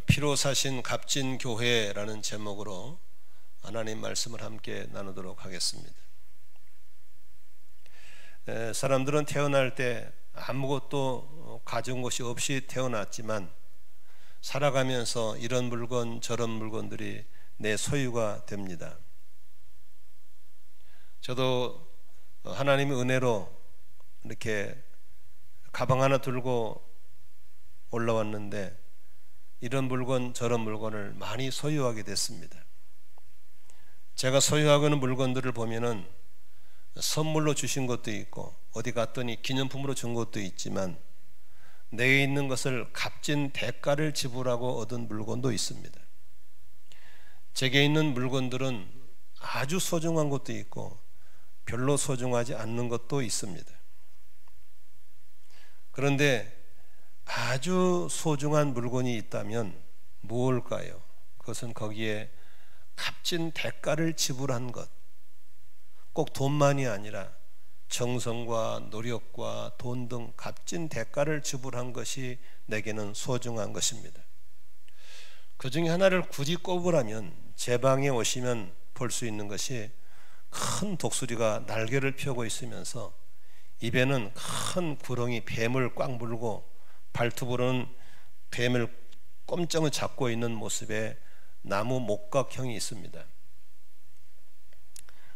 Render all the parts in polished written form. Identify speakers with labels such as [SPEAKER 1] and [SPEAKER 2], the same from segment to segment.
[SPEAKER 1] 피로 사신 값진 교회라는 제목으로 하나님 말씀을 함께 나누도록 하겠습니다. 사람들은 태어날 때 아무것도 가진 것이 없이 태어났지만 살아가면서 이런 물건 저런 물건들이 내 소유가 됩니다. 저도 하나님의 은혜로 이렇게 가방 하나 들고 올라왔는데 이런 물건 저런 물건을 많이 소유하게 됐습니다. 제가 소유하고 있는 물건들을 보면은 선물로 주신 것도 있고 어디 갔더니 기념품으로 준 것도 있지만 내게 있는 것을 값진 대가를 지불하고 얻은 물건도 있습니다. 제게 있는 물건들은 아주 소중한 것도 있고 별로 소중하지 않는 것도 있습니다. 그런데 아주 소중한 물건이 있다면 무엇일까요? 그것은 거기에 값진 대가를 지불한 것, 꼭 돈만이 아니라 정성과 노력과 돈 등 값진 대가를 지불한 것이 내게는 소중한 것입니다. 그 중에 하나를 굳이 꼽으라면 제 방에 오시면 볼 수 있는 것이 큰 독수리가 날개를 펴고 있으면서 입에는 큰 구렁이 뱀을 꽉 물고 발톱으로는 뱀을 꼼짝을 잡고 있는 모습의 나무 목각형이 있습니다.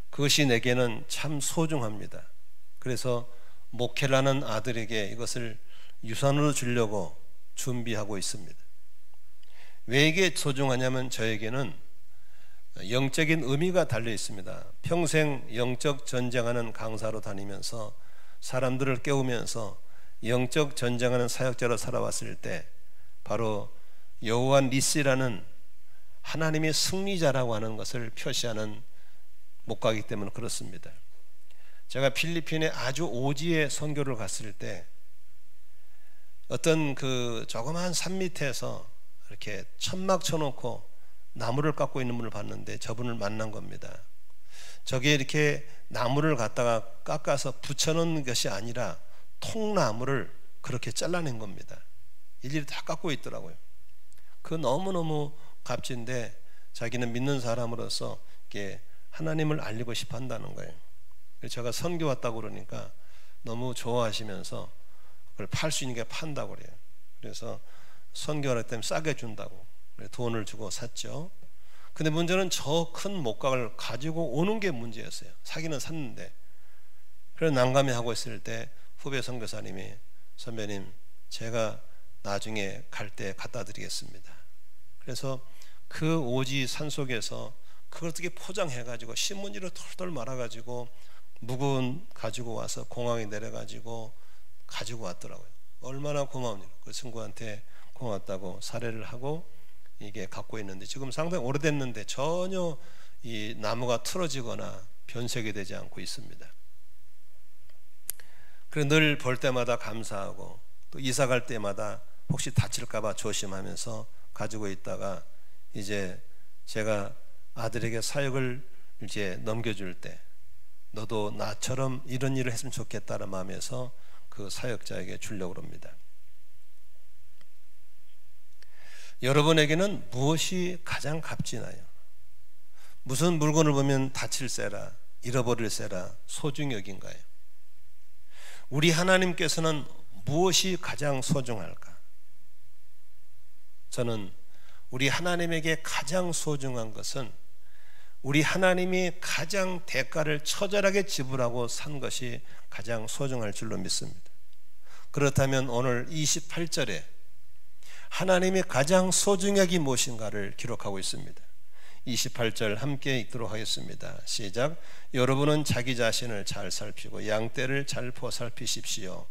[SPEAKER 1] 그것이 내게는 참 소중합니다. 그래서 목회를 하는 아들에게 이것을 유산으로 주려고 준비하고 있습니다. 왜 이게 소중하냐면 저에게는 영적인 의미가 달려 있습니다. 평생 영적 전쟁하는 강사로 다니면서 사람들을 깨우면서 영적 전쟁하는 사역자로 살아왔을 때 바로 여호와 니시라는 하나님의 승리자라고 하는 것을 표시하는 목각이기 때문에 그렇습니다. 제가 필리핀에 아주 오지에 선교를 갔을 때 어떤 그 조그마한 산 밑에서 이렇게 천막 쳐놓고 나무를 깎고 있는 분을 봤는데 저분을 만난 겁니다. 저게 이렇게 나무를 갖다가 깎아서 붙여놓는 것이 아니라 통나무를 그렇게 잘라낸 겁니다. 일일이 다 깎고 있더라고요. 그 너무너무 값진데 자기는 믿는 사람으로서 이렇게 하나님을 알리고 싶어 한다는 거예요. 그래서 제가 선교 왔다고 그러니까 너무 좋아하시면서 그걸 팔 수 있는 게 판다고 그래요. 그래서 선교할 때 싸게 준다고 돈을 주고 샀죠. 근데 문제는 저 큰 목각을 가지고 오는 게 문제였어요. 사기는 샀는데. 그래서 난감해하고 있을 때 후배 선교사님이 선배님 제가 나중에 갈 때 갖다 드리겠습니다. 그래서 그 오지 산속에서 그걸 어떻게 포장해가지고 신문지로 털털 말아가지고 무거운 가지고 와서 공항에 내려가지고 가지고 왔더라고요. 얼마나 고마운 일. 그 친구한테 고맙다고 사례를 하고 이게 갖고 있는데 지금 상당히 오래됐는데 전혀 이 나무가 틀어지거나 변색이 되지 않고 있습니다. 그래 늘 볼 때마다 감사하고 또 이사 갈 때마다 혹시 다칠까봐 조심하면서 가지고 있다가 이제 제가 아들에게 사역을 이제 넘겨줄 때 너도 나처럼 이런 일을 했으면 좋겠다는 마음에서 그 사역자에게 주려고 합니다. 여러분에게는 무엇이 가장 값지나요? 무슨 물건을 보면 다칠세라 잃어버릴세라 소중히 여긴가요? 우리 하나님께서는 무엇이 가장 소중할까? 저는 우리 하나님에게 가장 소중한 것은 우리 하나님이 가장 대가를 처절하게 지불하고 산 것이 가장 소중할 줄로 믿습니다. 그렇다면 오늘 28절에 하나님의 가장 소중하기 무엇인가를 기록하고 있습니다. 28절 함께 읽도록 하겠습니다. 시작. 여러분은 자기 자신을 잘 살피고 양떼를 잘 보살피십시오.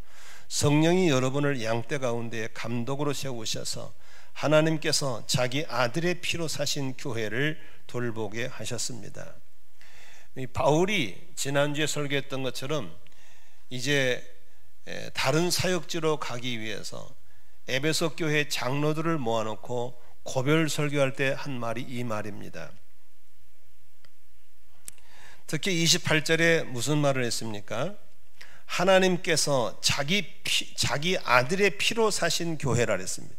[SPEAKER 1] 성령이 여러분을 양떼 가운데 감독으로 세우셔서 하나님께서 자기 아들의 피로 사신 교회를 돌보게 하셨습니다. 바울이 지난주에 설교했던 것처럼 이제 다른 사역지로 가기 위해서 에베소 교회 장로들을 모아놓고 고별 설교할 때 한 말이 이 말입니다. 특히 28절에 무슨 말을 했습니까? 하나님께서 자기 아들의 피로 사신 교회라 했습니다.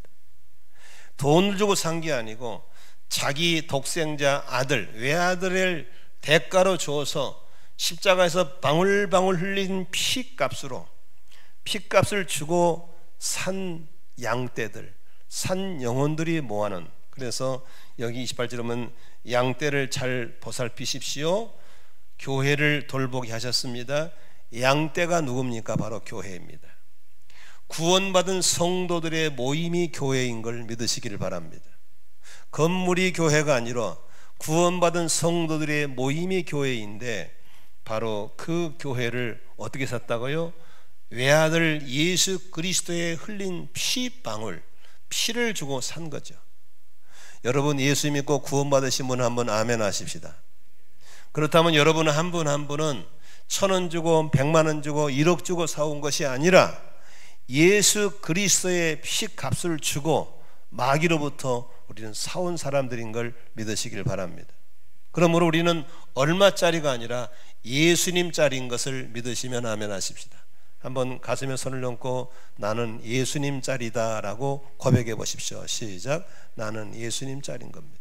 [SPEAKER 1] 돈을 주고 산 게 아니고 자기 독생자 아들, 외아들을 대가로 주어서 십자가에서 방울방울 흘린 피값으로, 피값을 주고 산 양떼들, 산 영혼들이 모아는, 그래서 여기 28절에 보면 양떼를 잘 보살피십시오, 교회를 돌보게 하셨습니다. 양떼가 누굽니까? 바로 교회입니다. 구원받은 성도들의 모임이 교회인 걸 믿으시기를 바랍니다. 건물이 교회가 아니라 구원받은 성도들의 모임이 교회인데, 바로 그 교회를 어떻게 샀다고요? 외아들 예수 그리스도의 흘린 피방울, 피를 주고 산 거죠. 여러분 예수 믿고 구원받으신 분 한번 아멘 하십시다. 그렇다면 여러분 한 분 한 분은 1,000원 주고 100만 원 주고 1억 주고 사온 것이 아니라 예수 그리스도의 피값을 주고 마귀로부터 우리는 사온 사람들인 걸 믿으시길 바랍니다. 그러므로 우리는 얼마짜리가 아니라 예수님짜리인 것을 믿으시면 아멘 하십시다. 한번 가슴에 손을 얹고 나는 예수님짜리다 라고 고백해 보십시오. 시작. 나는 예수님짜리인 겁니다.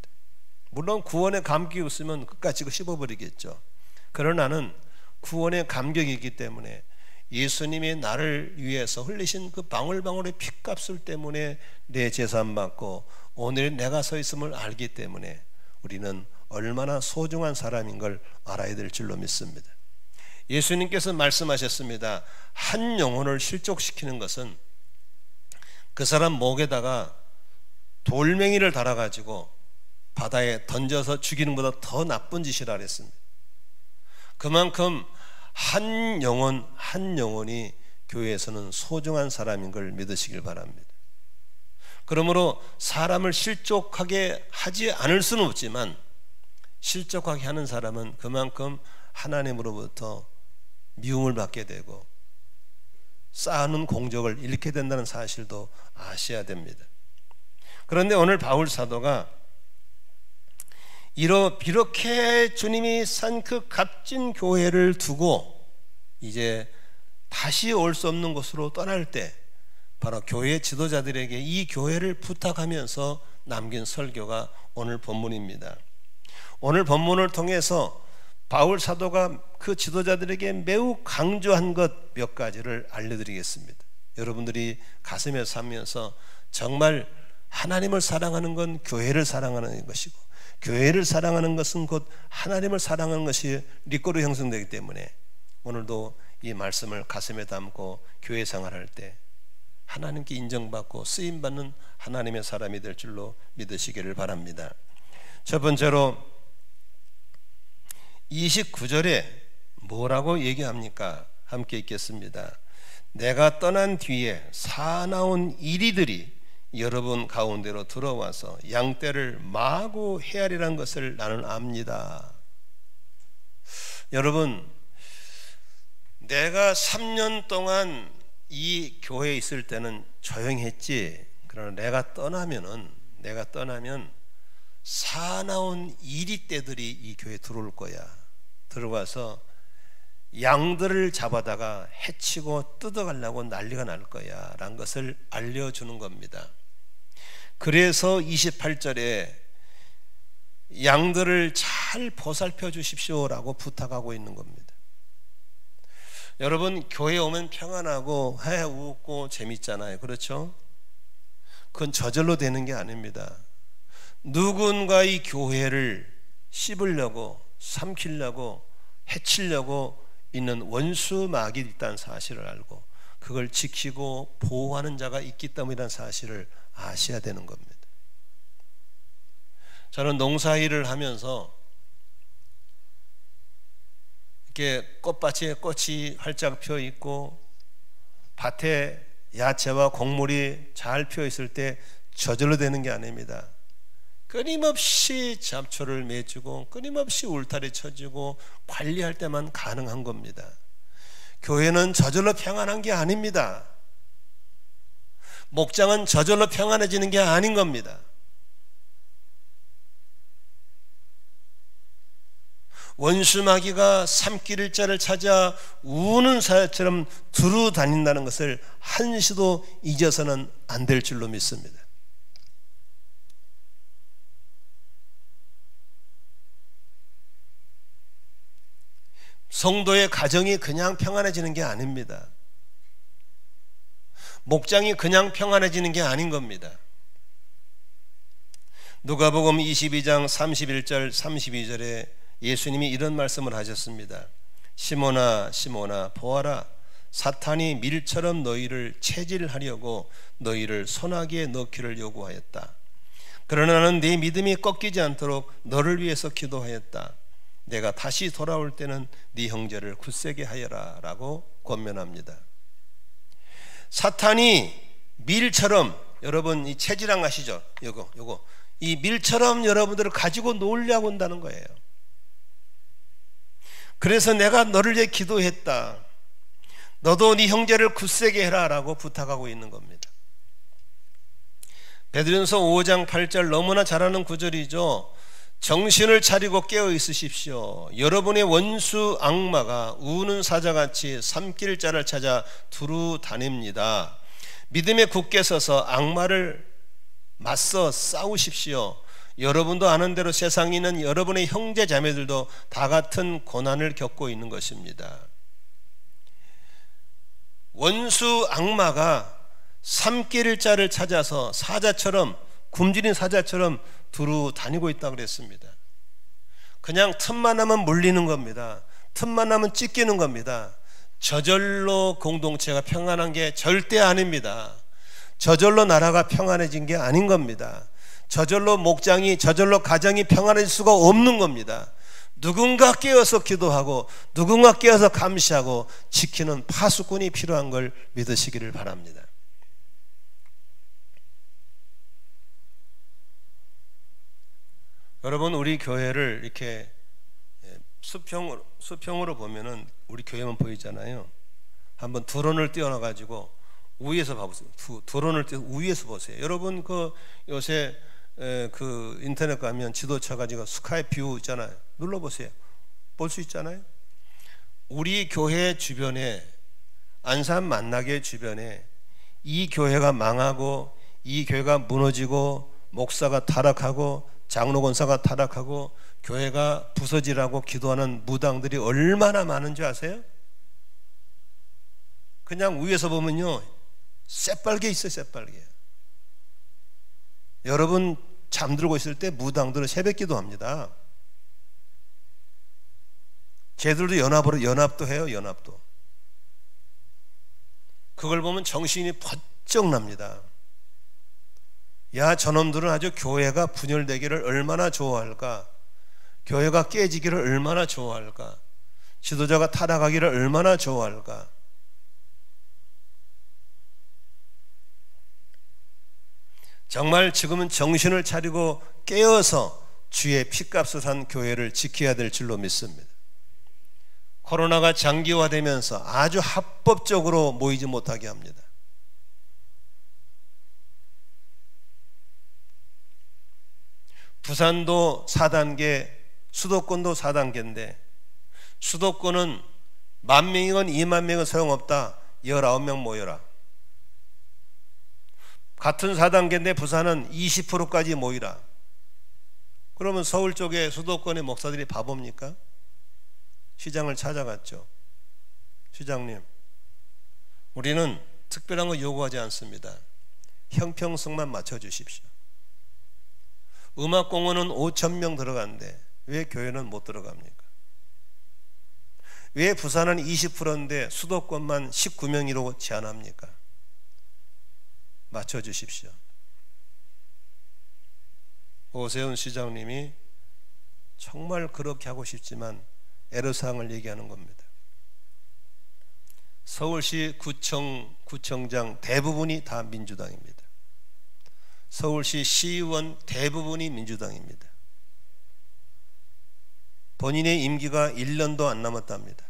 [SPEAKER 1] 물론 구원의 감격이 없으면 끝까지 씹어버리겠죠. 그러나 나는 구원의 감격이 있기 때문에 예수님이 나를 위해서 흘리신 그 방울방울의 피값을 때문에 내 재산 받고 오늘 내가 서 있음을 알기 때문에 우리는 얼마나 소중한 사람인 걸 알아야 될 줄로 믿습니다. 예수님께서 말씀하셨습니다. 한 영혼을 실족시키는 것은 그 사람 목에다가 돌멩이를 달아가지고 바다에 던져서 죽이는 것보다 더 나쁜 짓이라 그랬습니다. 그만큼 한 영혼 한 영혼이 교회에서는 소중한 사람인 걸 믿으시길 바랍니다. 그러므로 사람을 실족하게 하지 않을 수는 없지만 실족하게 하는 사람은 그만큼 하나님으로부터 미움을 받게 되고 쌓아놓은 공적을 잃게 된다는 사실도 아셔야 됩니다. 그런데 오늘 바울 사도가 이렇게 주님이 산 그 값진 교회를 두고 이제 다시 올 수 없는 곳으로 떠날 때 바로 교회 지도자들에게 이 교회를 부탁하면서 남긴 설교가 오늘 본문입니다. 오늘 본문을 통해서 바울 사도가 그 지도자들에게 매우 강조한 것 몇 가지를 알려드리겠습니다. 여러분들이 가슴에 살면서 정말 하나님을 사랑하는 건 교회를 사랑하는 것이고 교회를 사랑하는 것은 곧 하나님을 사랑하는 것이 리꼬로 형성되기 때문에 오늘도 이 말씀을 가슴에 담고 교회 생활할 때 하나님께 인정받고 쓰임받는 하나님의 사람이 될 줄로 믿으시기를 바랍니다. 첫 번째로 29절에 뭐라고 얘기합니까? 함께 읽겠습니다. 내가 떠난 뒤에 사나운 이리들이 여러분 가운데로 들어와서 양떼를 마구 헤아리란 것을 나는 압니다. 여러분, 내가 3년 동안 이 교회에 있을 때는 조용했지. 그러나 내가 떠나면 사나운 이리떼들이 이 교회에 들어올 거야. 들어가서 양들을 잡아다가 해치고 뜯어가려고 난리가 날 거야 라는 것을 알려주는 겁니다. 그래서 28절에 양들을 잘 보살펴 주십시오 라고 부탁하고 있는 겁니다. 여러분, 교회 오면 평안하고 해 웃고 재밌잖아요. 그렇죠? 그건 저절로 되는 게 아닙니다. 누군가 이 교회를 씹으려고 삼키려고 해치려고 있는 원수 마귀 있다는 사실을 알고 그걸 지키고 보호하는 자가 있기 때문이라는 사실을 아셔야 되는 겁니다. 저는 농사일을 하면서 이렇게 꽃밭에 꽃이 활짝 펴 있고 밭에 야채와 곡물이 잘 펴 있을 때 저절로 되는 게 아닙니다. 끊임없이 잡초를 매주고 끊임없이 울타리 쳐주고 관리할 때만 가능한 겁니다. 교회는 저절로 평안한 게 아닙니다. 목장은 저절로 평안해지는 게 아닌 겁니다. 원수마귀가 삼킬 자를 찾아 우는 사자처럼 두루 다닌다는 것을 한시도 잊어서는 안 될 줄로 믿습니다. 성도의 가정이 그냥 평안해지는 게 아닙니다. 목장이 그냥 평안해지는 게 아닌 겁니다. 누가복음 22장 31절 32절에 예수님이 이런 말씀을 하셨습니다. 시몬아 시몬아 보아라, 사탄이 밀처럼 너희를 체질하려고 너희를 소나기에 넣기를 요구하였다. 그러나 나는 네 믿음이 꺾이지 않도록 너를 위해서 기도하였다. 내가 다시 돌아올 때는 네 형제를 굳세게 하여라 라고 권면합니다. 사탄이 밀처럼, 여러분 이 체질왕 아시죠? 요거 이 밀처럼 여러분들을 가지고 놀려고 한다는 거예요. 그래서 내가 너를 위해 기도했다. 너도 네 형제를 굳세게 해라 라고 부탁하고 있는 겁니다. 베드로전서 5장 8절 너무나 잘 아는 구절이죠. 정신을 차리고 깨어 있으십시오. 여러분의 원수 악마가 우는 사자같이 삼킬 자를 찾아 두루 다닙니다. 믿음에 굳게 서서 악마를 맞서 싸우십시오. 여러분도 아는 대로 세상에 있는 여러분의 형제 자매들도 다 같은 고난을 겪고 있는 것입니다. 원수 악마가 삼킬 자를 찾아서 사자처럼, 굶주린 사자처럼 두루 다니고 있다고 그랬습니다. 그냥 틈만 나면 물리는 겁니다. 틈만 나면 찢기는 겁니다. 저절로 공동체가 평안한 게 절대 아닙니다. 저절로 나라가 평안해진 게 아닌 겁니다. 저절로 목장이, 저절로 가정이 평안해질 수가 없는 겁니다. 누군가 깨어서 기도하고 누군가 깨어서 감시하고 지키는 파수꾼이 필요한 걸 믿으시기를 바랍니다. 여러분, 우리 교회를 이렇게 수평으로 보면은 우리 교회만 보이잖아요. 한번 드론을 띄워놔가지고 위에서 봐보세요. 드론을 띄워 위에서 보세요. 여러분 그 요새 그 인터넷 가면 지도 쳐가지고 스카이 뷰 있잖아요. 눌러보세요. 볼 수 있잖아요. 우리 교회 주변에, 안산 만나게 주변에 이 교회가 망하고 이 교회가 무너지고 목사가 타락하고 장로 권사가 타락하고 교회가 부서지라고 기도하는 무당들이 얼마나 많은 줄 아세요? 그냥 위에서 보면요 새빨개 있어요. 새빨개. 여러분 잠들고 있을 때 무당들은 새벽 기도합니다. 쟤들도 연합도 해요. 연합도. 그걸 보면 정신이 번쩍 납니다. 야, 저놈들은 아주 교회가 분열되기를 얼마나 좋아할까, 교회가 깨지기를 얼마나 좋아할까, 지도자가 타락하기를 얼마나 좋아할까. 정말 지금은 정신을 차리고 깨어서 주의 핏값을 한 교회를 지켜야 될 줄로 믿습니다. 코로나가 장기화되면서 아주 합법적으로 모이지 못하게 합니다. 부산도 4단계, 수도권도 4단계인데 수도권은 10,000명이건 20,000명은 소용없다. 19명 모여라. 같은 4단계인데 부산은 20%까지 모이라. 그러면 서울 쪽에 수도권의 목사들이 바보입니까? 시장을 찾아갔죠. 시장님, 우리는 특별한 거 요구하지 않습니다. 형평성만 맞춰주십시오. 음악공원은 5,000명 들어가는데 왜 교회는 못 들어갑니까? 왜 부산은 20%인데 수도권만 19명이라고 제한합니까? 맞춰주십시오. 오세훈 시장님이 정말 그렇게 하고 싶지만 애로사항을 얘기하는 겁니다. 서울시 구청장 대부분이 다 민주당입니다. 서울시 시의원 대부분이 민주당입니다. 본인의 임기가 1년도 안 남았답니다.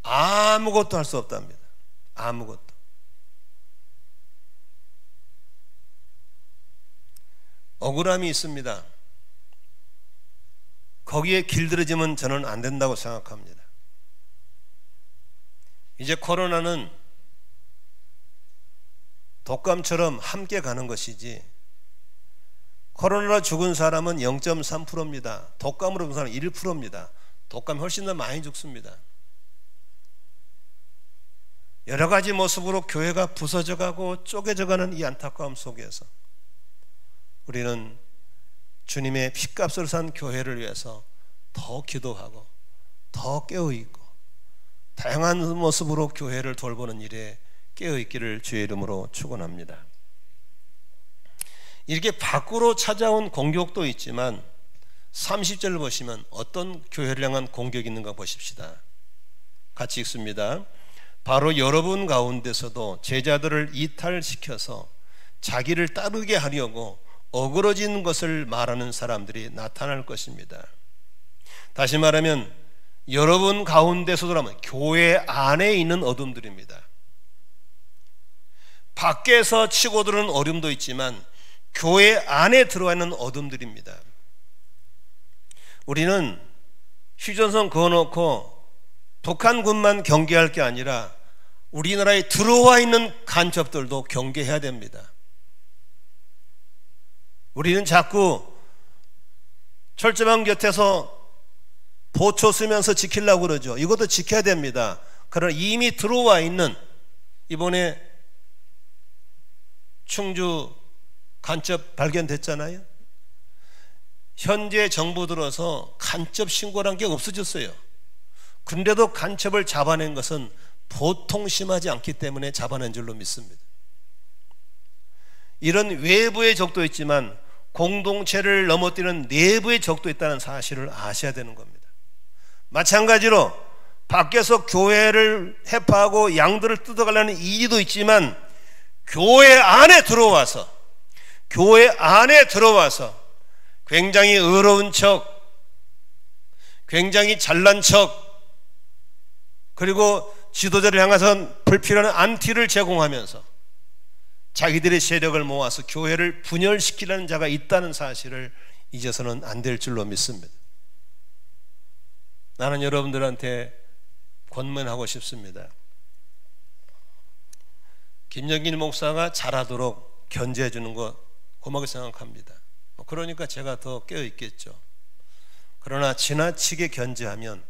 [SPEAKER 1] 아무것도 할 수 없답니다. 아무것도. 억울함이 있습니다. 거기에 길들여지면 저는 안 된다고 생각합니다. 이제 코로나는 독감처럼 함께 가는 것이지 코로나로 죽은 사람은 0.3%입니다. 독감으로 죽은 사람은 1%입니다. 독감이 훨씬 더 많이 죽습니다. 여러 가지 모습으로 교회가 부서져가고 쪼개져가는 이 안타까움 속에서 우리는 주님의 핏값을 산 교회를 위해서 더 기도하고 더 깨어있고 다양한 모습으로 교회를 돌보는 일에 깨어있기를 주의 이름으로 축원합니다. 이렇게 밖으로 찾아온 공격도 있지만 30절을 보시면 어떤 교회를 향한 공격이 있는가 보십시다. 같이 읽습니다. 바로 여러분 가운데서도 제자들을 이탈시켜서 자기를 따르게 하려고 어그러진 것을 말하는 사람들이 나타날 것입니다. 다시 말하면 여러분 가운데서도라면 교회 안에 있는 어둠들입니다. 밖에서 치고 들어오는 어둠도 있지만 교회 안에 들어와 있는 어둠들입니다. 우리는 휴전선 그어놓고 북한군만 경계할 게 아니라 우리나라에 들어와 있는 간첩들도 경계해야 됩니다. 우리는 자꾸 철제방 곁에서 보초 쓰면서 지키려고 그러죠. 이것도 지켜야 됩니다. 그러나 이미 들어와 있는, 이번에 충주 간첩 발견됐잖아요. 현재 정부 들어서 간첩 신고란 게 없어졌어요. 그런데도 간첩을 잡아낸 것은 보통 심하지 않기 때문에 잡아낸 줄로 믿습니다. 이런 외부의 적도 있지만 공동체를 넘어뜨리는 내부의 적도 있다는 사실을 아셔야 되는 겁니다. 마찬가지로 밖에서 교회를 해파하고 양들을 뜯어가려는 이의도 있지만 교회 안에 들어와서 굉장히 의로운 척, 굉장히 잘난 척, 그리고 지도자를 향해서 불필요한 안티를 제공하면서 자기들의 세력을 모아서 교회를 분열시키려는 자가 있다는 사실을 잊어서는 안 될 줄로 믿습니다. 나는 여러분들한테 권면하고 싶습니다. 김영길 목사가 잘하도록 견제해 주는 것 고맙게 생각합니다. 그러니까 제가 더 깨어있겠죠. 그러나 지나치게 견제하면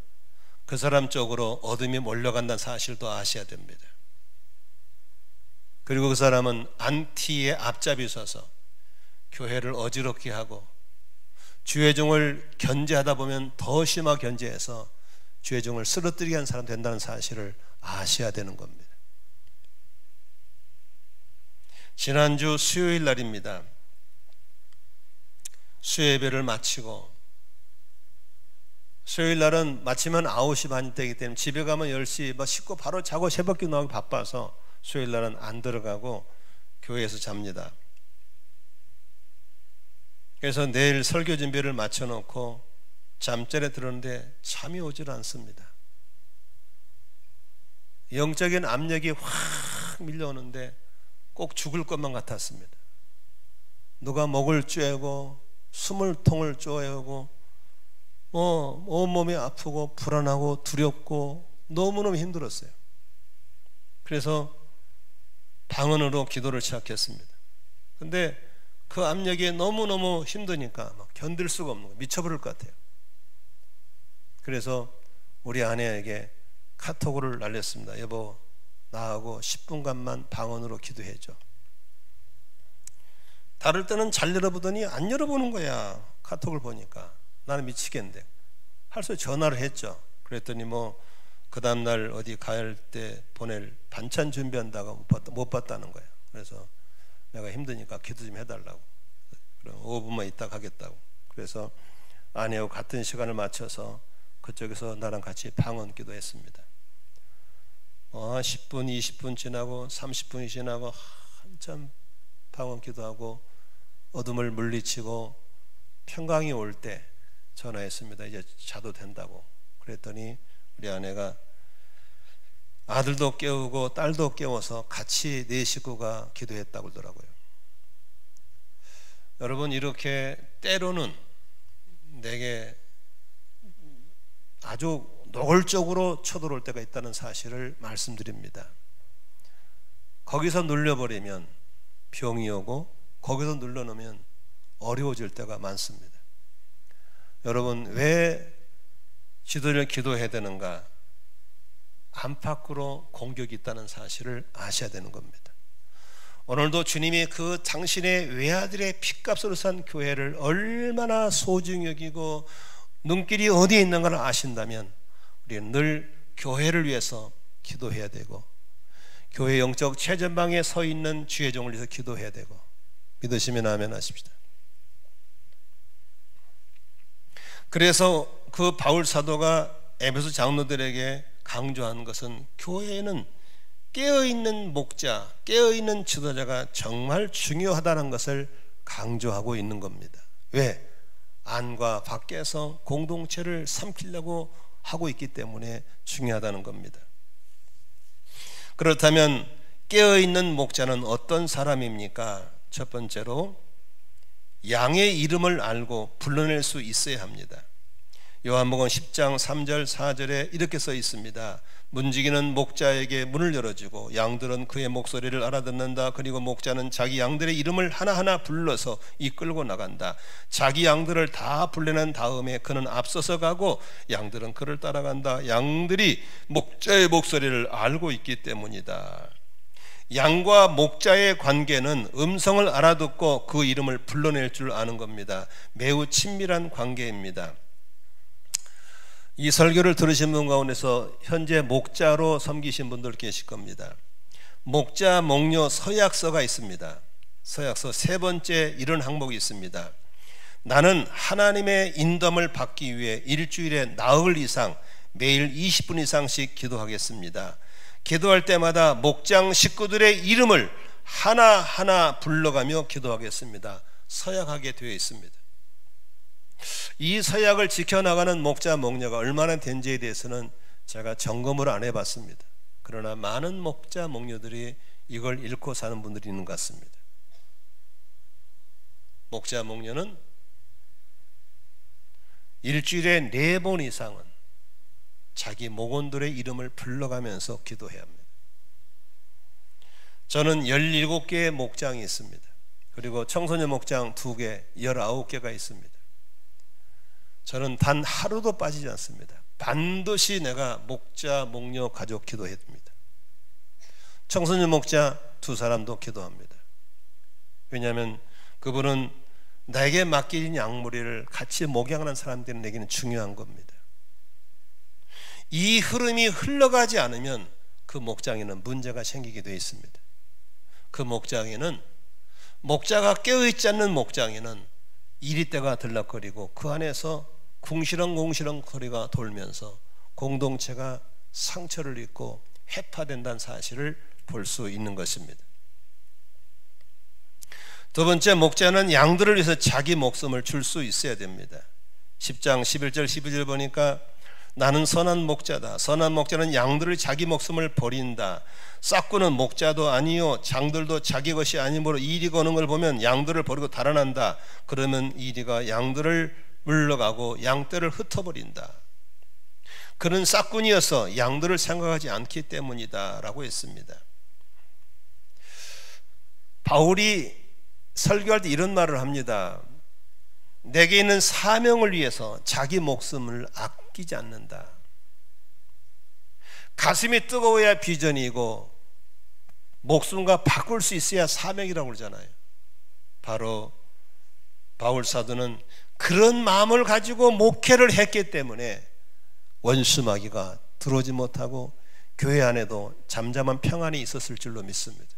[SPEAKER 1] 그 사람 쪽으로 어둠이 몰려간다는 사실도 아셔야 됩니다. 그리고 그 사람은 안티의 앞잡이 서서 교회를 어지럽게 하고 주의 종을 견제하다 보면 더 심하게 견제해서 주의 종을 쓰러뜨리게 하는 사람 된다는 사실을 아셔야 되는 겁니다. 지난주 수요일 날입니다. 수요예배를 마치고, 수요일 날은 마치면 9시 반이 되기 때문에 집에 가면 10시 막 씻고 바로 자고 새벽기도 나오기 바빠서 수요일 날은 안 들어가고 교회에서 잡니다. 그래서 내일 설교 준비를 마쳐놓고 잠자리에 들었는데 잠이 오질 않습니다. 영적인 압력이 확 밀려오는데 꼭 죽을 것만 같았습니다. 누가 목을 쬐고 숨을 통을 쪼여고 온몸이 아프고 불안하고 두렵고 너무너무 힘들었어요. 그래서 방언으로 기도를 시작했습니다. 근데 그 압력이 너무너무 힘드니까 막 견딜 수가 없는 거예요. 미쳐버릴 것 같아요. 그래서 우리 아내에게 카톡을 날렸습니다. 여보, 나하고 10분간만 방언으로 기도해줘. 다를 때는 잘 열어보더니 안 열어보는 거야. 카톡을 보니까 나는 미치겠는데 할수 전화를 했죠. 그랬더니 그 다음날 어디 갈 때 보낼 반찬 준비한다고 못 봤다는 거예요. 그래서 내가 힘드니까 기도 좀 해달라고, 그럼 5분만 있다 가겠다고. 그래서 아내하고 같은 시간을 맞춰서 그쪽에서 나랑 같이 방언 기도했습니다. 10분, 20분 지나고 30분이 지나고 한참 방언 기도하고 어둠을 물리치고 평강이 올 때 전화했습니다. 이제 자도 된다고. 그랬더니 우리 아내가 아들도 깨우고 딸도 깨워서 같이 네 식구가 기도했다고 그러더라고요. 여러분, 이렇게 때로는 내게 아주 노골적으로 쳐들어올 때가 있다는 사실을 말씀드립니다. 거기서 눌려버리면 병이 오고, 거기서 눌러놓으면 어려워질 때가 많습니다. 여러분, 왜 지도를 기도해야 되는가? 안팎으로 공격이 있다는 사실을 아셔야 되는 겁니다. 오늘도 주님이 그 당신의 외아들의 핏값으로 산 교회를 얼마나 소중히 여기고 눈길이 어디에 있는가를 아신다면 우리는 늘 교회를 위해서 기도해야 되고, 교회 영적 최전방에 서 있는 주의 종을 위해서 기도해야 되고, 믿으시면 아멘 하십시다. 그래서 그 바울 사도가 에베소 장로들에게 강조한 것은 교회에는 깨어있는 목자, 깨어있는 지도자가 정말 중요하다는 것을 강조하고 있는 겁니다. 왜? 안과 밖에서 공동체를 삼키려고 하고 있기 때문에 중요하다는 겁니다. 그렇다면 깨어있는 목자는 어떤 사람입니까? 첫 번째로 양의 이름을 알고 불러낼 수 있어야 합니다. 요한복음 10장 3절 4절에 이렇게 써 있습니다. 문지기는 목자에게 문을 열어주고 양들은 그의 목소리를 알아듣는다. 그리고 목자는 자기 양들의 이름을 하나하나 불러서 이끌고 나간다. 자기 양들을 다 불러낸 다음에 그는 앞서서 가고 양들은 그를 따라간다. 양들이 목자의 목소리를 알고 있기 때문이다. 양과 목자의 관계는 음성을 알아듣고 그 이름을 불러낼 줄 아는 겁니다. 매우 친밀한 관계입니다. 이 설교를 들으신 분 가운데서 현재 목자로 섬기신 분들 계실 겁니다. 목자 목료 서약서가 있습니다. 서약서 세 번째 이런 항목이 있습니다. 나는 하나님의 인도함을 받기 위해 일주일에 나흘 이상 매일 20분 이상씩 기도하겠습니다. 기도할 때마다 목장 식구들의 이름을 하나하나 불러가며 기도하겠습니다. 서약하게 되어 있습니다. 이 서약을 지켜나가는 목자 목녀가 얼마나 된지에 대해서는 제가 점검을 안 해봤습니다. 그러나 많은 목자 목녀들이 이걸 읽고 사는 분들이 있는 것 같습니다. 목자 목녀는 일주일에 4번 이상은 자기 목원들의 이름을 불러가면서 기도해야 합니다. 저는 17개의 목장이 있습니다. 그리고 청소년 목장 2개, 19개가 있습니다. 저는 단 하루도 빠지지 않습니다. 반드시 내가 목자, 목녀, 가족 기도해야 됩니다. 청소년 목자 2사람도 기도합니다. 왜냐하면 그분은 나에게 맡긴 양무리를 같이 목양하는 사람들은 내게는 중요한 겁니다. 이 흐름이 흘러가지 않으면 그 목장에는 문제가 생기게 되어 있습니다. 그 목장에는, 목자가 깨어있지 않는 목장에는 이리떼가 들락거리고 그 안에서 궁시렁궁시렁 거리가 돌면서 공동체가 상처를 입고 해파된다는 사실을 볼 수 있는 것입니다. 두 번째, 목자는 양들을 위해서 자기 목숨을 줄 수 있어야 됩니다. 10장 11절 12절 보니까 나는 선한 목자다. 선한 목자는 양들을 자기 목숨을 버린다. 싹구는 목자도 아니요 장들도 자기 것이 아니므로 이리가 오는 걸 보면 양들을 버리고 달아난다. 그러면 이리가 양들을 물러가고 양떼를 흩어버린다. 그는 싹군이어서 양들을 생각하지 않기 때문이다 라고 했습니다. 바울이 설교할 때 이런 말을 합니다. 내게 있는 사명을 위해서 자기 목숨을 아끼지 않는다. 가슴이 뜨거워야 비전이고 목숨과 바꿀 수 있어야 사명이라고 그러잖아요. 바로 바울 사도는 그런 마음을 가지고 목회를 했기 때문에 원수 마귀가 들어오지 못하고 교회 안에도 잠잠한 평안이 있었을 줄로 믿습니다.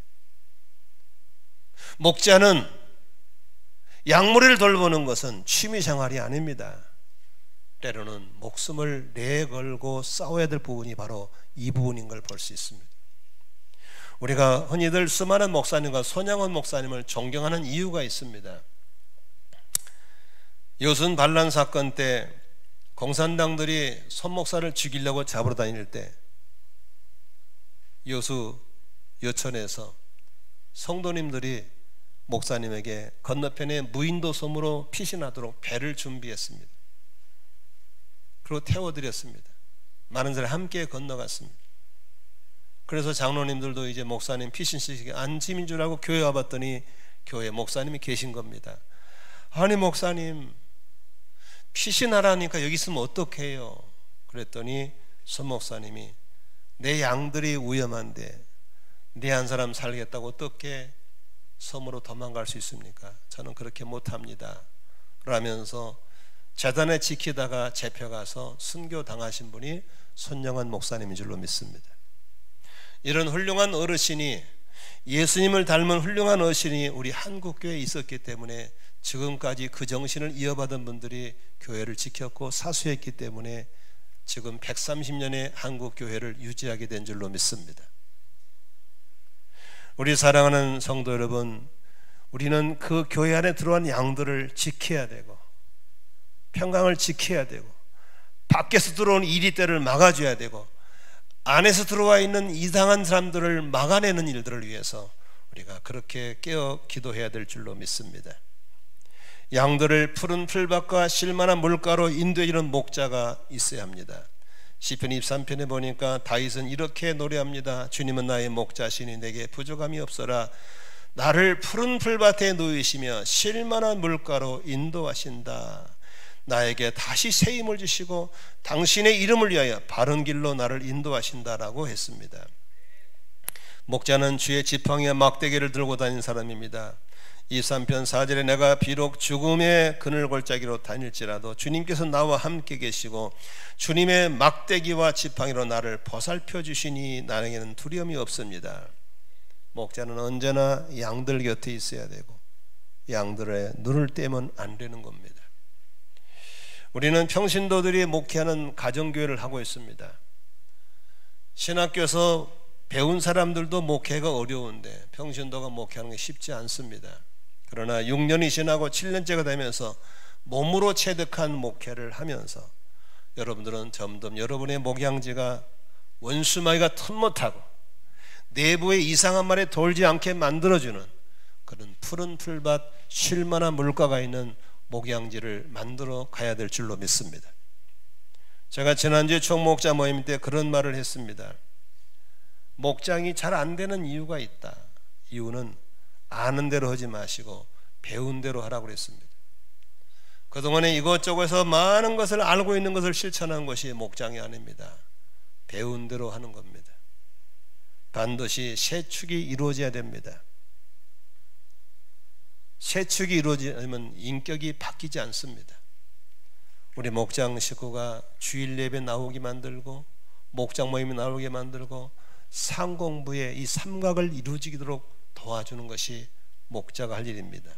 [SPEAKER 1] 목자는 양무리를 돌보는 것은 취미생활이 아닙니다. 때로는 목숨을 내걸고 싸워야 될 부분이 바로 이 부분인 걸 볼 수 있습니다. 우리가 흔히들 수많은 목사님과 손양원 목사님을 존경하는 이유가 있습니다. 요순 반란 사건 때 공산당들이 손 목사를 죽이려고 잡으러 다닐 때 여수 여천에서 성도님들이 목사님에게 건너편에 무인도 섬으로 피신하도록 배를 준비했습니다. 그리고 태워드렸습니다. 많은 사람이 함께 건너갔습니다. 그래서 장로님들도 이제 목사님 피신시키기 안심인 줄 알고 교회 와봤더니 교회 목사님이 계신 겁니다. 아니 목사님, 피신하라니까 여기 있으면 어떡해요? 그랬더니 서 목사님이 내 양들이 위험한데 내 한 사람 살겠다고 어떻게 섬으로 도망갈 수 있습니까? 저는 그렇게 못합니다 라면서 재단에 지키다가 잡혀가서 순교 당하신 분이 손영환 목사님인 줄로 믿습니다. 이런 훌륭한 어르신이, 예수님을 닮은 훌륭한 어르신이 우리 한국교회에 있었기 때문에 지금까지 그 정신을 이어받은 분들이 교회를 지켰고 사수했기 때문에 지금 130년의 한국교회를 유지하게 된 줄로 믿습니다. 우리 사랑하는 성도 여러분, 우리는 그 교회 안에 들어온 양들을 지켜야 되고 평강을 지켜야 되고 밖에서 들어온 이리떼를 막아줘야 되고 안에서 들어와 있는 이상한 사람들을 막아내는 일들을 위해서 우리가 그렇게 깨어 기도해야 될 줄로 믿습니다. 양들을 푸른 풀밭과 쉴만한 물가로 인도해주는 목자가 있어야 합니다. 시편 23편에 보니까 다윗은 이렇게 노래합니다. 주님은 나의 목자시니 내게 부족함이 없어라. 나를 푸른 풀밭에 누이시며 쉴만한 물가로 인도하신다. 나에게 다시 새 힘을 주시고 당신의 이름을 위하여 바른 길로 나를 인도하신다라고 했습니다. 목자는 주의 지팡이와 막대기를 들고 다니는 사람입니다. 23편 4절에 내가 비록 죽음의 그늘 골짜기로 다닐지라도 주님께서 나와 함께 계시고 주님의 막대기와 지팡이로 나를 보살펴 주시니 나에게는 두려움이 없습니다. 목자는 언제나 양들 곁에 있어야 되고 양들의 눈을 떼면 안 되는 겁니다. 우리는 평신도들이 목회하는 가정교회를 하고 있습니다. 신학교에서 배운 사람들도 목회가 어려운데 평신도가 목회하는 게 쉽지 않습니다. 그러나 6년이 지나고 7년째가 되면서 몸으로 체득한 목회를 하면서 여러분들은 점점 여러분의 목양지가 원수마귀가 틈 못하고 내부에 이상한 말에 돌지 않게 만들어주는 그런 푸른 풀밭 쉴만한 물가가 있는 목양지를 만들어 가야 될 줄로 믿습니다. 제가 지난주에 총목자 모임 때 그런 말을 했습니다. 목장이 잘 안 되는 이유가 있다. 이유는 아는 대로 하지 마시고 배운 대로 하라고 그랬습니다. 그동안에 이것저것에서 많은 것을 알고 있는 것을 실천한 것이 목장이 아닙니다. 배운 대로 하는 겁니다. 반드시 세축이 이루어져야 됩니다. 세축이 이루어지면 인격이 바뀌지 않습니다. 우리 목장 식구가 주일 예배 나오게 만들고 목장 모임에 나오게 만들고 상공부의 이 삼각을 이루어지도록 도와주는 것이 목자가 할 일입니다.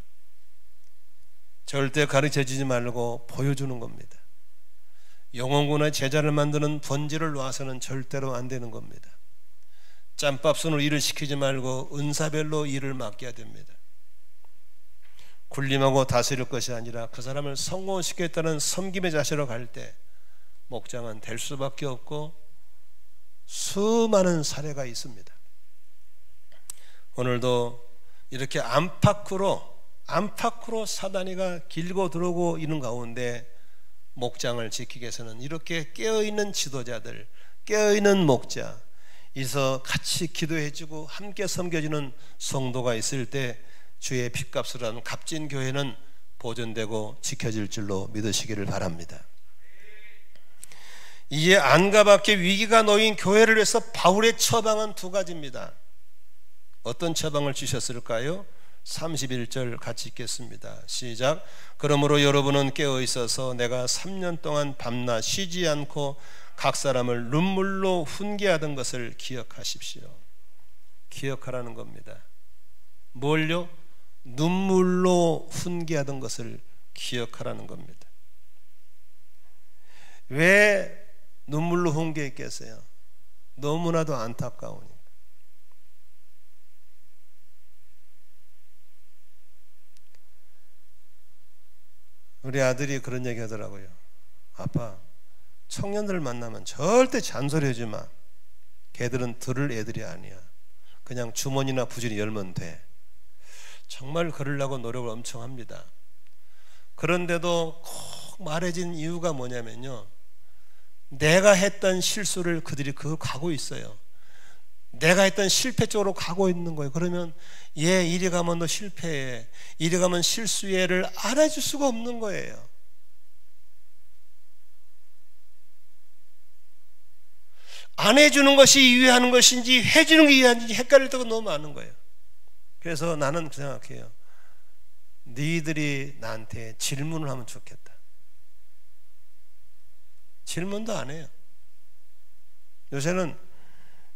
[SPEAKER 1] 절대 가르쳐주지 말고 보여주는 겁니다. 영혼군의 제자를 만드는 본질을 놔서는 절대로 안 되는 겁니다. 짬밥순으로 일을 시키지 말고 은사별로 일을 맡겨야 됩니다. 군림하고 다스릴 것이 아니라 그 사람을 성공시키겠다는 섬김의 자세로 갈 때 목장은 될 수밖에 없고 수많은 사례가 있습니다. 오늘도 이렇게 안팎으로 사단이가 길고 들어오고 있는 가운데 목장을 지키기 위해서는 이렇게 깨어있는 지도자들, 깨어있는 목자, 이서 같이 기도해주고 함께 섬겨주는 성도가 있을 때 주의 핏값을 하는 값진 교회는 보존되고 지켜질 줄로 믿으시기를 바랍니다. 이제 안과 밖에 위기가 놓인 교회를 위해서 바울의 처방은 두 가지입니다. 어떤 처방을 주셨을까요? 31절 같이 읽겠습니다. 시작. 그러므로 여러분은 깨어 있어서 내가 3년 동안 밤낮 쉬지 않고 각 사람을 눈물로 훈계하던 것을 기억하십시오. 기억하라는 겁니다. 뭘요? 눈물로 훈계하던 것을 기억하라는 겁니다. 왜 눈물로 훈계했겠어요? 너무나도 안타까우니까. 우리 아들이 그런 얘기 하더라고요. 아빠, 청년들 만나면 절대 잔소리하지 마. 걔들은 들을 애들이 아니야. 그냥 주머니나 부지런히 열면 돼. 정말 그러려고 노력을 엄청 합니다. 그런데도 꼭 말해진 이유가 뭐냐면요, 내가 했던 실수를 그들이 그거 가고 있어요. 내가 했던 실패 쪽으로 가고 있는 거예요. 그러면 얘 이리 가면 너 실패해, 이리 가면 실수해를 알아줄 수가 없는 거예요. 안 해주는 것이 이해하는 것인지 해주는 게 이해하는지 헷갈릴 때가 너무 많은 거예요. 그래서 나는 그 생각해요. 너희들이 나한테 질문을 하면 좋겠다. 질문도 안 해요. 요새는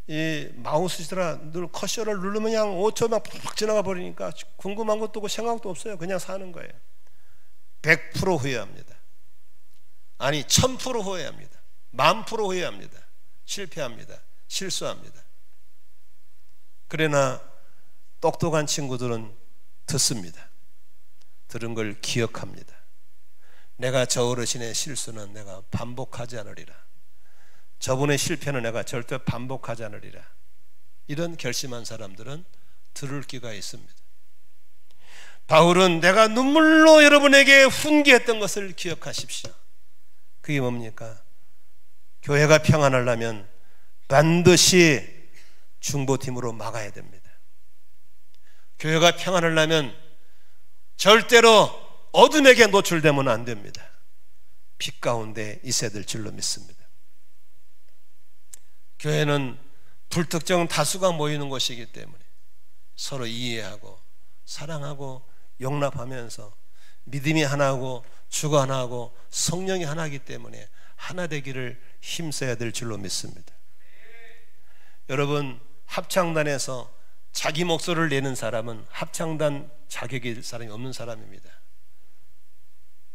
[SPEAKER 1] 이 마우스시더라 늘 커셔를 누르면 그냥 5초 막 푹 지나가 버리니까 궁금한 것도 없고 생각도 없어요. 그냥 사는 거예요. 100% 후회합니다. 아니 1000% 후회합니다. 10,000% 후회합니다. 실패합니다. 실수합니다. 그러나 똑똑한 친구들은 듣습니다. 들은 걸 기억합니다. 내가 저 어르신의 실수는 내가 반복하지 않으리라. 저분의 실패는 내가 절대 반복하지 않으리라. 이런 결심한 사람들은 들을 기가 있습니다. 바울은 내가 눈물로 여러분에게 훈계했던 것을 기억하십시오. 그게 뭡니까? 교회가 평안하려면 반드시 중보팀으로 막아야 됩니다. 교회가 평안하려면 절대로 어둠에게 노출되면 안 됩니다. 빛 가운데 있어야 될 줄로 믿습니다. 교회는 불특정 다수가 모이는 곳이기 때문에 서로 이해하고 사랑하고 용납하면서 믿음이 하나고 주가 하나고 성령이 하나이기 때문에 하나 되기를 힘써야 될 줄로 믿습니다. 여러분, 합창단에서 자기 목소리를 내는 사람은 합창단 자격일 사람이 없는 사람입니다.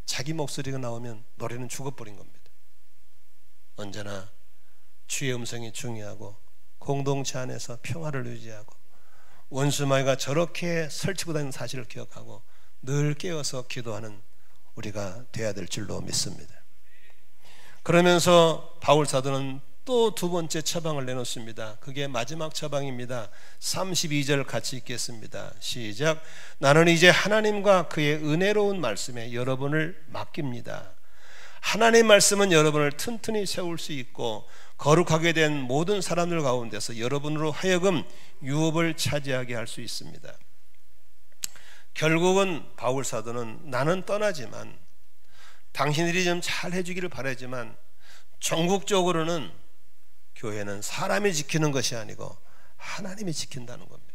[SPEAKER 1] 자기 목소리가 나오면 노래는 죽어버린 겁니다. 언제나 주의 음성이 중요하고 공동체 안에서 평화를 유지하고 원수마귀가 저렇게 설치고 다니는 사실을 기억하고 늘 깨어서 기도하는 우리가 돼야 될 줄로 믿습니다. 그러면서 바울 사도는 또 두 번째 처방을 내놓습니다. 그게 마지막 처방입니다. 32절 같이 읽겠습니다. 시작. 나는 이제 하나님과 그의 은혜로운 말씀에 여러분을 맡깁니다. 하나님 말씀은 여러분을 튼튼히 세울 수 있고 거룩하게 된 모든 사람들 가운데서 여러분으로 하여금 유업을 차지하게 할 수 있습니다. 결국은 바울 사도는 나는 떠나지만 당신들이 좀 잘 해주기를 바라지만 전국적으로는 교회는 사람이 지키는 것이 아니고 하나님이 지킨다는 겁니다.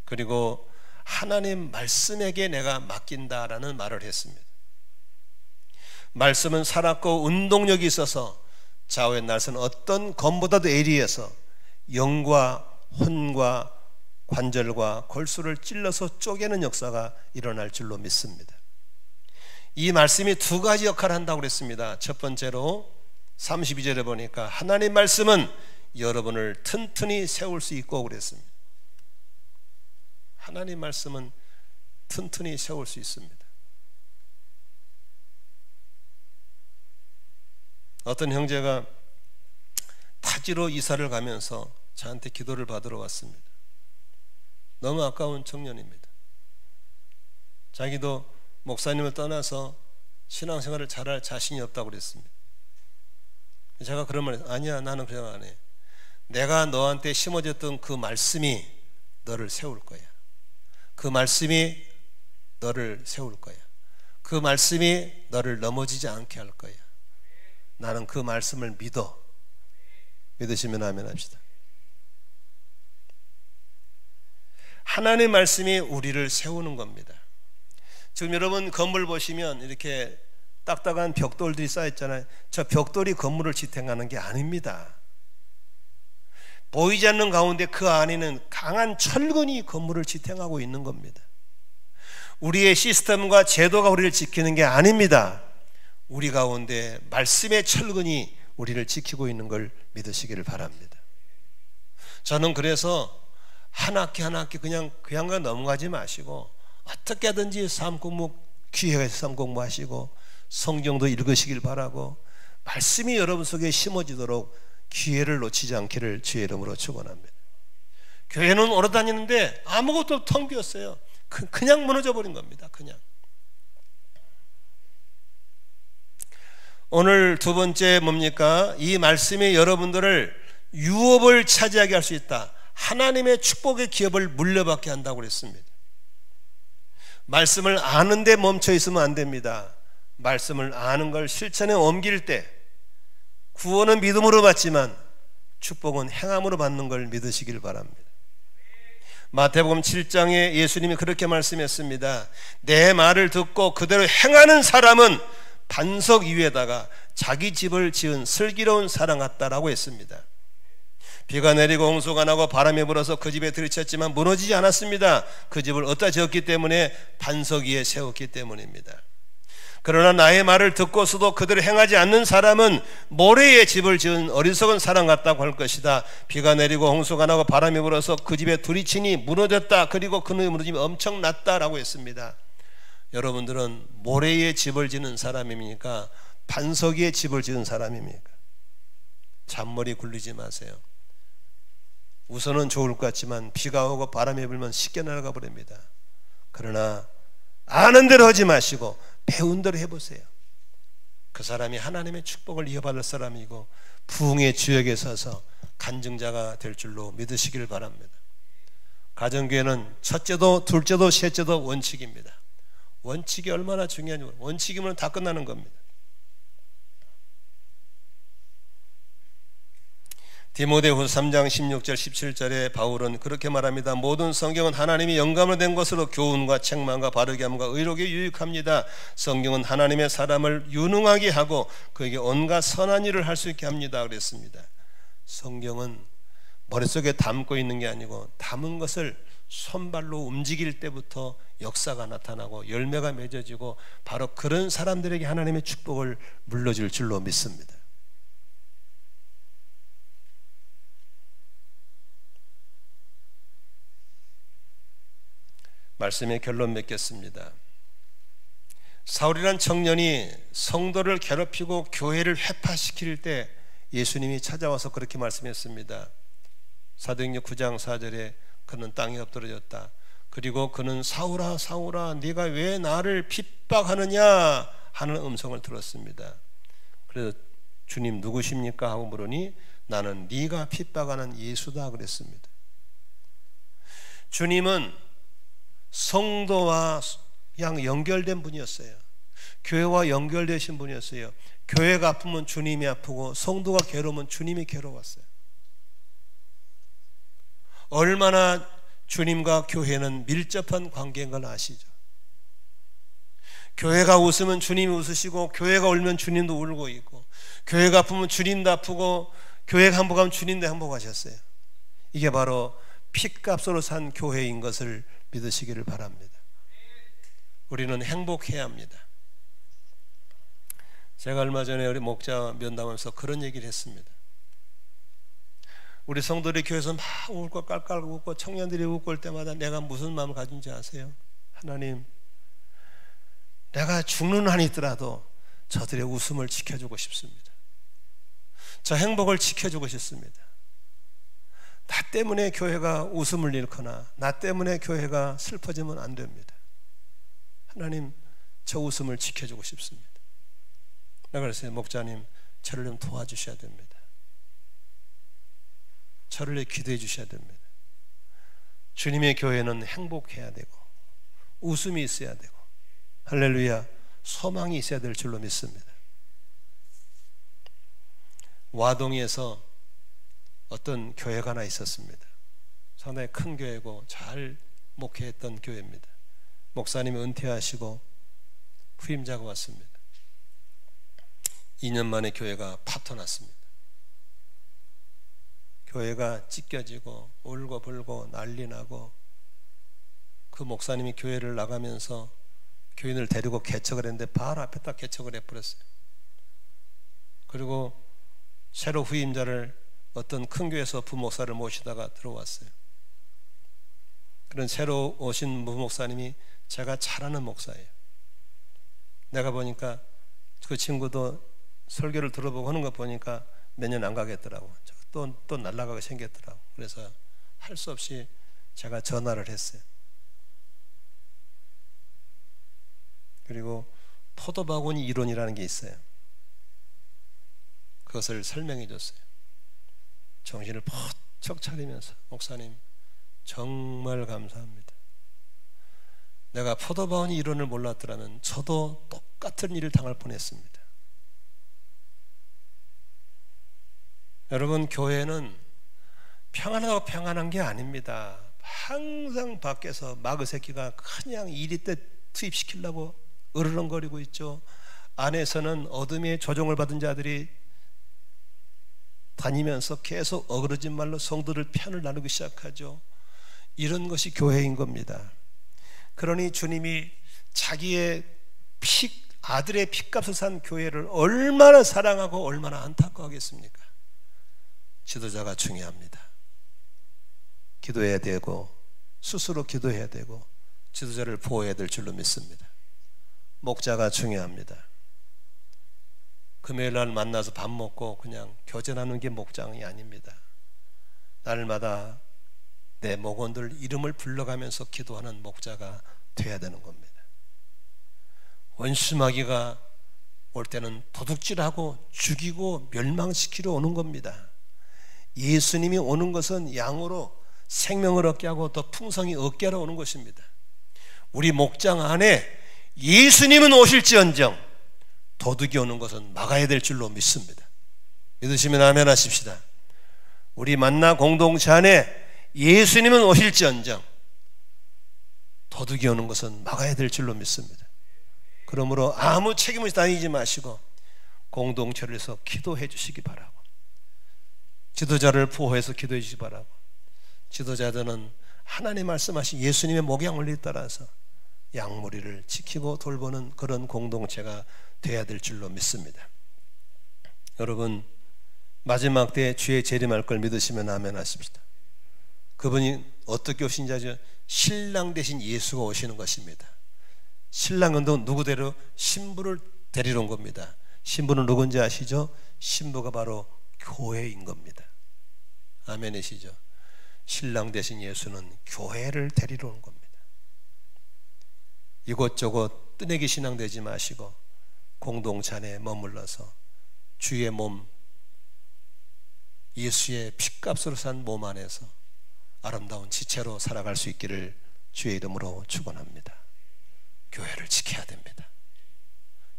[SPEAKER 1] 그리고 하나님 말씀에게 내가 맡긴다라는 말을 했습니다. 말씀은 살았고 운동력이 있어서 좌우의 날선 어떤 검보다도 예리해서 영과 혼과 관절과 골수를 찔러서 쪼개는 역사가 일어날 줄로 믿습니다. 이 말씀이 두 가지 역할을 한다고 그랬습니다. 첫 번째로 32절에 보니까 하나님 말씀은 여러분을 튼튼히 세울 수 있고 그랬습니다. 하나님 말씀은 튼튼히 세울 수 있습니다. 어떤 형제가 타지로 이사를 가면서 저한테 기도를 받으러 왔습니다. 너무 아까운 청년입니다. 자기도 목사님을 떠나서 신앙생활을 잘할 자신이 없다고 그랬습니다. 제가 그런 말 했어요. 아니야, 나는 그냥 안 해. 내가 너한테 심어줬던 그 말씀이 너를 세울 거야. 그 말씀이 너를 세울 거야. 그 말씀이 너를 넘어지지 않게 할 거야. 나는 그 말씀을 믿어. 믿으시면 아멘 합시다. 하나님의 말씀이 우리를 세우는 겁니다. 지금 여러분 건물 보시면 이렇게 딱딱한 벽돌들이 쌓여있잖아요. 저 벽돌이 건물을 지탱하는 게 아닙니다. 보이지 않는 가운데 그 안에는 강한 철근이 건물을 지탱하고 있는 겁니다. 우리의 시스템과 제도가 우리를 지키는 게 아닙니다. 우리 가운데 말씀의 철근이 우리를 지키고 있는 걸 믿으시기를 바랍니다. 저는 그래서 한 학기 한 학기 그냥 넘어가지 마시고 어떻게 하든지 삶 공부 기회에서 삶 공부하시고 성경도 읽으시길 바라고 말씀이 여러분 속에 심어지도록 기회를 놓치지 않기를 주의 이름으로 축원합니다. 교회는 오래 다니는데 아무것도 텅 비었어요. 그냥 무너져 버린 겁니다. 그냥. 오늘 두 번째 뭡니까? 이 말씀이 여러분들을 유업을 차지하게 할 수 있다. 하나님의 축복의 기업을 물려받게 한다고 그랬습니다. 말씀을 아는데 멈춰 있으면 안 됩니다. 말씀을 아는 걸 실천에 옮길 때 구원은 믿음으로 받지만 축복은 행함으로 받는 걸 믿으시길 바랍니다. 마태복음 7장에 예수님이 그렇게 말씀했습니다. 내 말을 듣고 그대로 행하는 사람은 반석 위에다가 자기 집을 지은 슬기로운 사람 같다라고 했습니다. 비가 내리고 홍수가 나고 바람이 불어서 그 집에 들이쳤지만 무너지지 않았습니다. 그 집을 어디다 지었기 때문에 반석 위에 세웠기 때문입니다. 그러나 나의 말을 듣고서도 그대로 행하지 않는 사람은 모래에 집을 지은 어리석은 사람 같다고 할 것이다. 비가 내리고 홍수가 나고 바람이 불어서 그 집에 들이치니 무너졌다. 그리고 그 무너짐이 엄청 났다라고 했습니다. 여러분들은 모래에 집을 지는 사람입니까? 반석 위에 집을 지은 사람입니까? 잔머리 굴리지 마세요. 우선은 좋을 것 같지만 비가 오고 바람이 불면 쉽게 날아가 버립니다. 그러나 아는 대로 하지 마시고 배운 대로 해보세요. 그 사람이 하나님의 축복을 이어받을 사람이고 부흥의 주역에 서서 간증자가 될 줄로 믿으시길 바랍니다. 가정교회는 첫째도 둘째도 셋째도 원칙입니다. 원칙이 얼마나 중요한지, 원칙이면 다 끝나는 겁니다. 디모데후서 3장 16절 17절에 바울은 그렇게 말합니다. 모든 성경은 하나님이 영감을 된 것으로 교훈과 책망과 바르게 함과 의롭게 유익합니다. 성경은 하나님의 사람을 유능하게 하고 그에게 온갖 선한 일을 할 수 있게 합니다 그랬습니다. 성경은 머릿속에 담고 있는 게 아니고 담은 것을 손발로 움직일 때부터 역사가 나타나고 열매가 맺어지고 바로 그런 사람들에게 하나님의 축복을 물려줄 줄로 믿습니다. 말씀의 결론 맺겠습니다. 사울이란 청년이 성도를 괴롭히고 교회를 회파시킬 때 예수님이 찾아와서 그렇게 말씀했습니다. 사도행전 9장 4절에 그는 땅에 엎드러졌다. 그리고 그는 사울아 사울아 네가 왜 나를 핍박하느냐 하는 음성을 들었습니다. 그래서 주님 누구십니까 하고 물으니 나는 네가 핍박하는 예수다 그랬습니다. 주님은 성도와 연결된 분이었어요. 교회와 연결되신 분이었어요. 교회가 아프면 주님이 아프고 성도가 괴로우면 주님이 괴로웠어요. 얼마나 주님과 교회는 밀접한 관계인 걸 아시죠? 교회가 웃으면 주님이 웃으시고 교회가 울면 주님도 울고 있고 교회가 아프면 주님도 아프고 교회가 행복하면 주님도 행복하셨어요. 이게 바로 핏값으로 산 교회인 것을 믿으시기를 바랍니다. 우리는 행복해야 합니다. 제가 얼마 전에 우리 목자 면담하면서 그런 얘기를 했습니다. 우리 성도들이 교회에서 막 울고 깔깔 웃고 청년들이 웃고 올 때마다 내가 무슨 마음을 가진지 아세요? 하나님, 내가 죽는 한이 있더라도 저들의 웃음을 지켜주고 싶습니다. 저 행복을 지켜주고 싶습니다. 나 때문에 교회가 웃음을 잃거나 나 때문에 교회가 슬퍼지면 안 됩니다. 하나님, 저 웃음을 지켜주고 싶습니다. 내가 그랬어요. 목자님, 저를 좀 도와주셔야 됩니다. 저를 기도해 주셔야 됩니다. 주님의 교회는 행복해야 되고 웃음이 있어야 되고 할렐루야, 소망이 있어야 될 줄로 믿습니다. 와동에서 어떤 교회가 하나 있었습니다. 상당히 큰 교회고 잘 목회했던 교회입니다. 목사님이 은퇴하시고 후임자가 왔습니다. 2년 만에 교회가 파토났습니다. 교회가 찢겨지고 울고 불고 난리 나고 그 목사님이 교회를 나가면서 교인을 데리고 개척을 했는데 바로 앞에 딱 개척을 해버렸어요. 그리고 새로 후임자를 어떤 큰 교회에서 부목사를 모시다가 들어왔어요. 그런 새로 오신 부목사님이 제가 잘 아는 목사예요. 내가 보니까 그 친구도 설교를 들어보고 하는 거 보니까 몇 년 안 가겠더라고. 또 날아가게 생겼더라고. 그래서 할 수 없이 제가 전화를 했어요. 그리고 포도바구니 이론이라는 게 있어요. 그것을 설명해 줬어요. 정신을 번쩍 차리면서 목사님 정말 감사합니다. 내가 포도바운이 이론을 몰랐더라면 저도 똑같은 일을 당할 뻔했습니다. 여러분, 교회는 평안하고 평안한 게 아닙니다. 항상 밖에서 마귀 새끼가 그냥 이리 때 투입시키려고 으르렁거리고 있죠. 안에서는 어둠의 조종을 받은 자들이 다니면서 계속 어그러진 말로 성도들 편을 나누기 시작하죠. 이런 것이 교회인 겁니다. 그러니 주님이 자기의 아들의 핏값을 산 교회를 얼마나 사랑하고 얼마나 안타까워하겠습니까? 지도자가 중요합니다. 기도해야 되고 스스로 기도해야 되고 지도자를 보호해야 될 줄로 믿습니다. 목자가 중요합니다. 금요일 날 만나서 밥 먹고 그냥 교제하는 게 목장이 아닙니다. 날마다 내 목원들 이름을 불러가면서 기도하는 목자가 돼야 되는 겁니다. 원수마귀가 올 때는 도둑질하고 죽이고 멸망시키러 오는 겁니다. 예수님이 오는 것은 양으로 생명을 얻게 하고 더 풍성히 얻게 하러 오는 것입니다. 우리 목장 안에 예수님은 오실지언정 도둑이 오는 것은 막아야 될 줄로 믿습니다. 믿으시면 아멘 하십시다. 우리 만나 공동체 안에 예수님은 오실지언정 도둑이 오는 것은 막아야 될 줄로 믿습니다. 그러므로 아무 책임을 다니지 마시고 공동체를 해서 기도해 주시기 바라고, 지도자를 보호해서 기도해 주시기 바라고, 지도자들은 하나님 말씀하신 예수님의 목양원리에 따라서 양무리를 지키고 돌보는 그런 공동체가 돼야 될 줄로 믿습니다. 여러분, 마지막 때에 주의 재림할 걸 믿으시면 아멘 하십시다. 그분이 어떻게 오신지 아죠? 신랑 대신 예수가 오시는 것입니다. 신랑은 누구대로 신부를 데리러 온 겁니다. 신부는 누군지 아시죠? 신부가 바로 교회인 겁니다. 아멘이시죠? 신랑 대신 예수는 교회를 데리러 온 겁니다. 이곳저곳 뜨내기 신앙 되지 마시고 공동체 안에 머물러서 주의 몸, 예수의 핏값으로 산 몸 안에서 아름다운 지체로 살아갈 수 있기를 주의 이름으로 축원합니다. 교회를 지켜야 됩니다.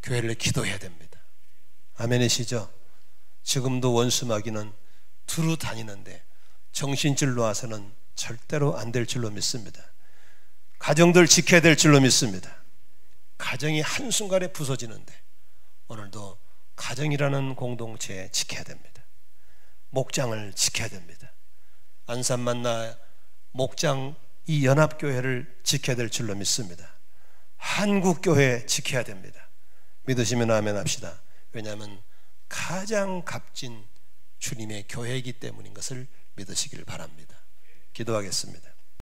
[SPEAKER 1] 교회를 기도해야 됩니다. 아멘이시죠? 지금도 원수마귀는 두루 다니는데 정신줄 놓아서는 절대로 안 될 줄로 믿습니다. 가정들 지켜야 될 줄로 믿습니다. 가정이 한순간에 부서지는데 오늘도 가정이라는 공동체 지켜야 됩니다. 목장을 지켜야 됩니다. 안산 만나 목장 이 연합교회를 지켜야 될 줄로 믿습니다. 한국교회 지켜야 됩니다. 믿으시면 아멘 합시다. 왜냐하면 가장 값진 주님의 교회이기 때문인 것을 믿으시길 바랍니다. 기도하겠습니다.